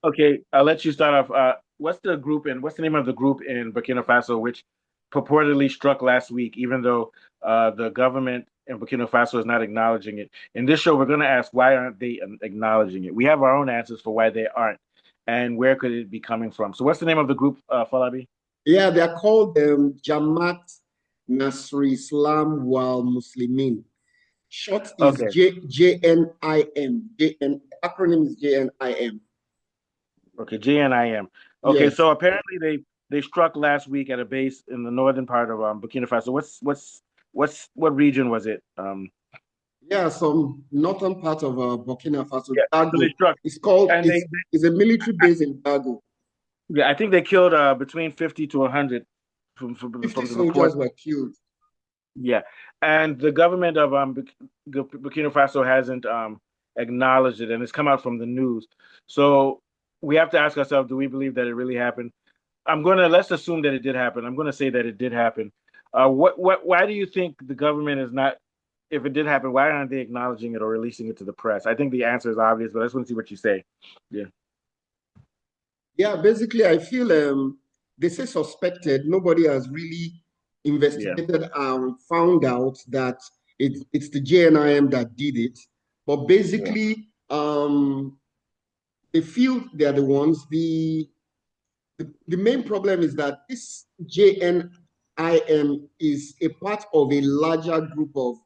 Okay, I'll let you start off. What's the name of the group in Burkina Faso which purportedly struck last week, even though the government in Burkina Faso is not acknowledging it? In this show, we're going to ask why aren't they acknowledging it? We have our own answers for why they aren't, and where could it be coming from? So, what's the name of the group, Falabi? Yeah, they're called Jamaat Nasri Islam wal Muslimin. Short is Okay, JNIM. Acronym is JNIM. okay, JNIM. Okay, Yes. so apparently they struck last week at a base in the northern part of Burkina Faso. What region was it? Yeah, some northern part of Burkina Faso, Yeah, so they Dago. struck, It's called, and it's a military base in Dago. yeah, I think they killed between 50 to 100 50 from the report. soldiers were killed. Yeah, and the government of Burkina Faso hasn't acknowledged it, and it's come out from the news. So we have to ask ourselves: do we believe that it really happened? Let's assume that it did happen. I'm gonna say that it did happen. Why do you think the government is not? If it did happen, why aren't they acknowledging it or releasing it to the press? I think the answer is obvious, but I just want to see what you say. Yeah, Yeah, basically, I feel they say suspected. Nobody has really yeah, investigated and found out that it's the JNIM that did it. But yeah. basically, they feel they're the ones. The main problem is that this JNIM is a part of a larger group of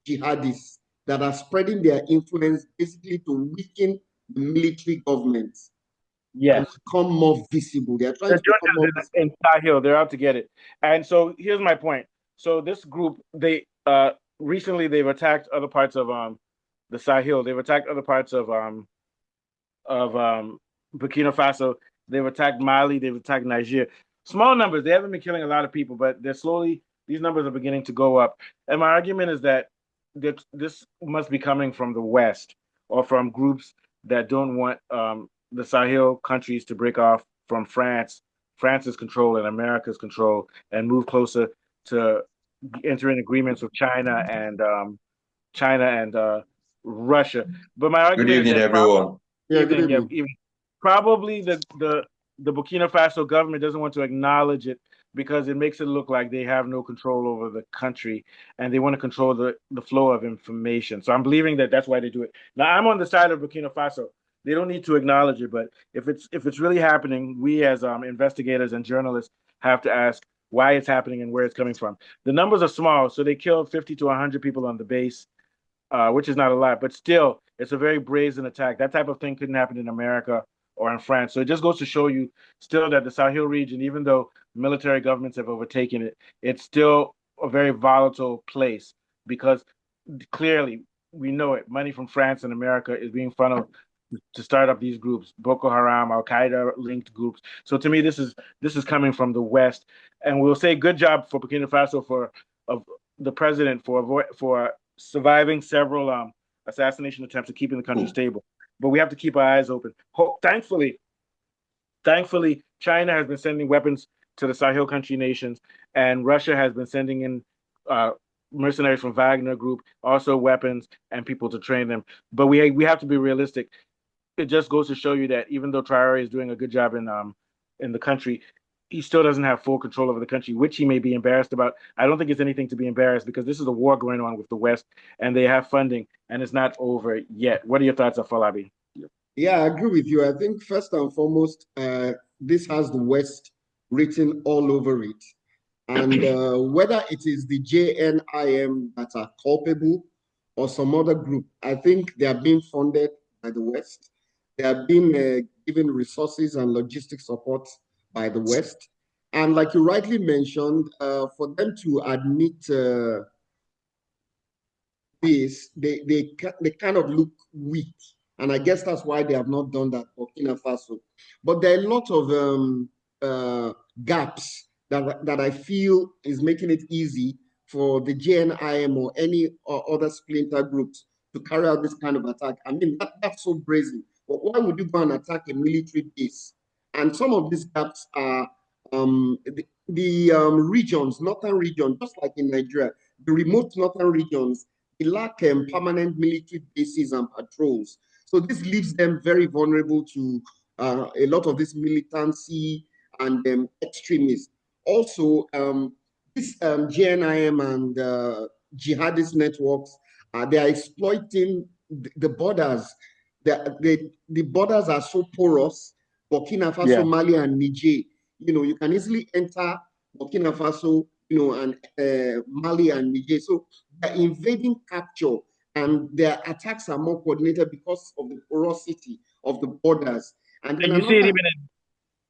jihadists that are spreading their influence basically to weaken the military government and Yes. become more visible. They are trying The to become more judges visible. in Sahel, they're out to get it. And so here's my point. So this group, they recently they've attacked other parts of the Sahel. They've attacked other parts of Burkina Faso. They've attacked Mali. They've attacked Niger. Small numbers. They haven't been killing a lot of people, but they're slowly these numbers are beginning to go up. And my argument is that this must be coming from the West or from groups that don't want the Sahel countries to break off from France's control and America's control, and move closer to entering agreements with China and Russia. But my Good argument is evening, that everyone. Yeah, good yeah, evening. even probably the Burkina Faso government doesn't want to acknowledge it because it makes it look like they have no control over the country and they want to control the flow of information. So I'm believing that that's why they do it. Now I'm on the side of Burkina Faso. They don't need to acknowledge it, but if it's really happening, we as investigators and journalists have to ask why it's happening and where it's coming from. The numbers are small, so they killed 50 to 100 people on the base, which is not a lot, but still, it's a very brazen attack. That type of thing couldn't happen in America or in France. So it just goes to show you still that the Sahel region, even though military governments have overtaken it, it's still a very volatile place because clearly we know it. Money from France and America is being funneled to start up these groups, Boko Haram, Al Qaeda linked groups. So to me, this is coming from the West, and we'll say good job for Burkina Faso for of the president for surviving several assassination attempts and keeping the country stable. But we have to keep our eyes open. Thankfully, China has been sending weapons to the Sahel country nations, and Russia has been sending in uh, mercenaries from Wagner Group, also weapons and people to train them. But we have to be realistic. It just goes to show you that even though Traore is doing a good job in the country, he still doesn't have full control over the country, which he may be embarrassed about. I don't think it's anything to be embarrassed because this is a war going on with the West, and they have funding, and it's not over yet. What are your thoughts, Afolabi? Yeah, I agree with you. I think first and foremost, this has the West written all over it. And whether it is the JNIM that are culpable or some other group, I think they are being funded by the West. They are being given resources and logistic support by the West. And like you rightly mentioned, for them to admit this, they kind of look weak. And I guess that's why they have not done that for Burkina Faso. But there are a lot of gaps that I feel is making it easy for the JNIM or any or other splinter groups to carry out this kind of attack. I mean, that's so brazen. But why would you go and attack a military base? And some of these gaps are the regions, northern region, just like in Nigeria, the remote northern regions, they lack permanent military bases and patrols. So this leaves them very vulnerable to a lot of this militancy and extremists. Also, this GNIM and jihadist networks, they are exploiting the borders. The borders are so porous. Burkina Faso, Mali, and Niger. You can easily enter Burkina Faso, and Mali and Niger. So they're invading, capture, and their attacks are more coordinated because of the porosity of the borders. And then you see it even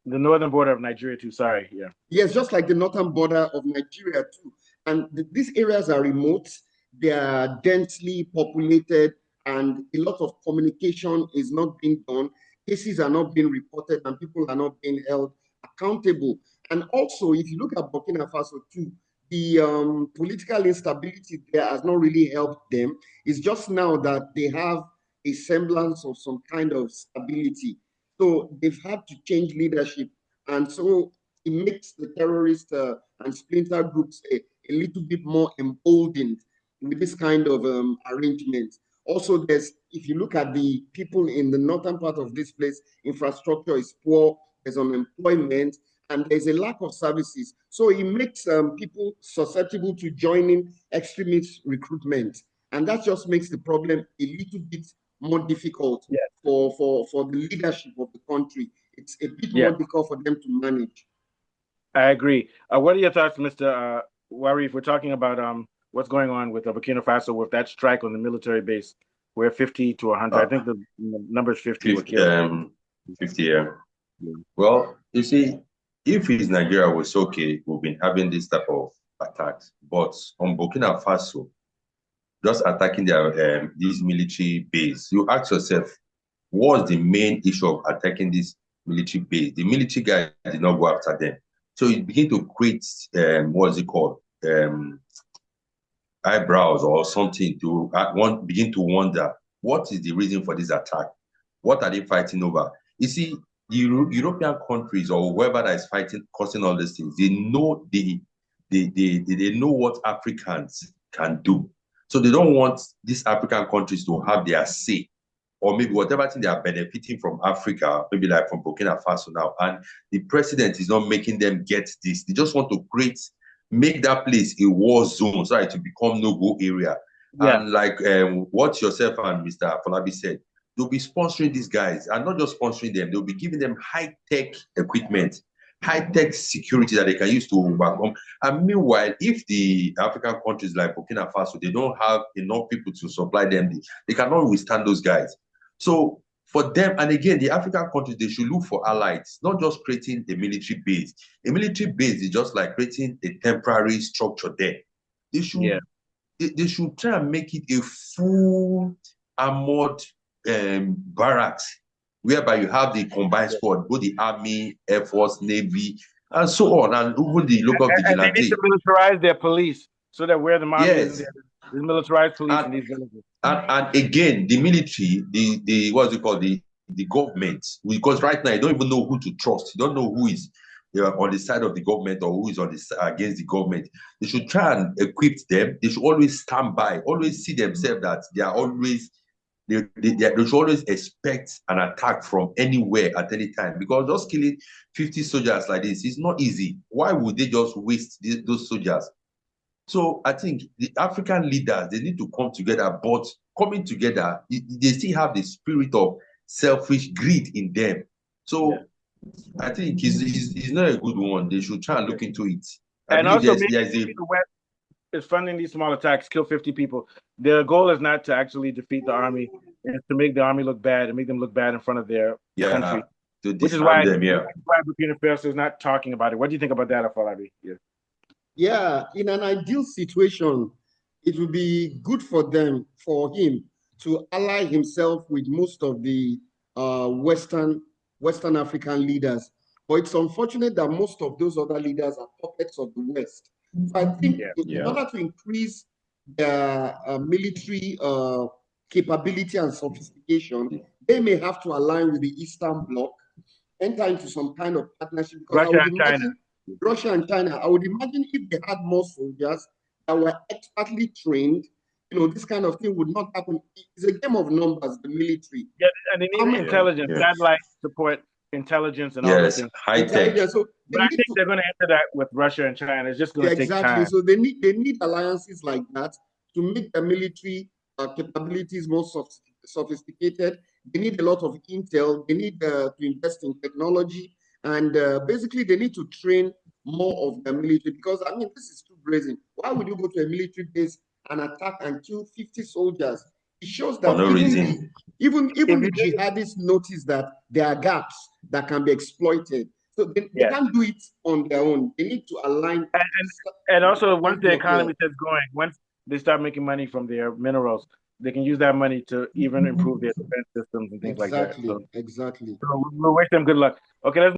in the northern border of Nigeria too. Sorry, yeah. Yes, just like the northern border of Nigeria too. And these areas are remote, they are densely populated, and a lot of communication is not being done. Cases are not being reported, and people are not being held accountable. And also, if you look at Burkina Faso too, the political instability there has not really helped them. It's just now that they have a semblance of some kind of stability. So they've had to change leadership. And so it makes the terrorist and splinter groups a little bit more emboldened with this kind of arrangement. Also, if you look at the people in the northern part of this place, infrastructure is poor, there's unemployment, and there's a lack of services. So it makes people susceptible to joining extremist recruitment. And that just makes the problem a little bit more difficult for the leadership of the country. It's a bit more difficult for them to manage. I agree. What are your thoughts, Mr. Warif? We're talking about what's going on with Burkina Faso with that strike on the military base, where 50 to 100, I think the number is 50 were killed. 50, yeah. Well, you see, if it's Nigeria was okay, we've been having this type of attacks. But on Burkina Faso, just attacking their this military base, you ask yourself, what's the main issue of attacking this military base? The military guys did not go after them. So it begin to create, what's it called? Eyebrows or something to begin to wonder, what is the reason for this attack? What are they fighting over? You see, the European countries or whoever that is fighting, causing all these things, they know they know what Africans can do. So they don't want these African countries to have their say, or maybe whatever thing they are benefiting from Africa, maybe like from Burkina Faso now, and the president is not making them get this. They just want to make that place a war zone so that it will become no-go area. And like what yourself and Mr. Falabi said, they'll be sponsoring these guys, and not just sponsoring them, they'll be giving them high-tech equipment, high-tech security that they can use to overcome. And meanwhile, if the African countries like Burkina Faso, they don't have enough people to supply them, they cannot withstand those guys. So for them, and again, the African countries, they should look for allies, not just creating a military base. A military base is just like creating a temporary structure there. They should, they should try and make it a full armored barracks, whereby you have the combined squad, both the army, air force, navy, and so on, and even the local vigilante. And they need to militarize their police so that where the army is, there's militarized police in these villages. And again, the military, the what's it called, the government, because right now you don't even know who to trust. You don't know who is on the side of the government or who is on the against the government. They should try and equip them. They should always stand by, always see themselves that they are always. They should always expect an attack from anywhere at any time, because just killing 50 soldiers like this is not easy. Why would they just waste those soldiers? So I think the African leaders, they need to come together, but coming together, they still have the spirit of selfish greed in them. So I think it's not a good one. They should try and look into it. And also, the West is funding these small attacks, kill 50 people. Their goal is not to actually defeat the army, and to make the army look bad and make them look bad in front of their country. Which is why Burkina Faso is not talking about it. What do you think about that, Afolabi? Yeah, in an ideal situation, it would be good for him to ally himself with most of the Western African leaders. But it's unfortunate that most of those other leaders are puppets of the West. So I think in order to increase their military capability and sophistication, they may have to align with the Eastern Bloc, enter into some kind of partnership. Russia and China. I would imagine if they had more soldiers that were expertly trained, this kind of thing would not happen. It's a game of numbers, the military. Yeah, and they need intelligence, satellite support. intelligence and all those Yes, things. high tech. Intelligence. So But I think they're going to enter that with Russia and China. It's just going to take exactly. time. So they need alliances like that to make their military capabilities more sophisticated. They need a lot of intel. They need to invest in technology, and basically they need to train more of their military, because I mean this is too brazen. Why would you go to a military base and attack and kill 50 soldiers? It shows For that no reason. even If the you just, jihadists notice that there are gaps that can be exploited. So they yeah, can't do it on their own. They need to align and also once the yeah. economy gets going, once they start making money from their minerals, they can use that money to even improve their defense systems and things like that. Exactly, exactly. So we'll wish them good luck. Okay, let's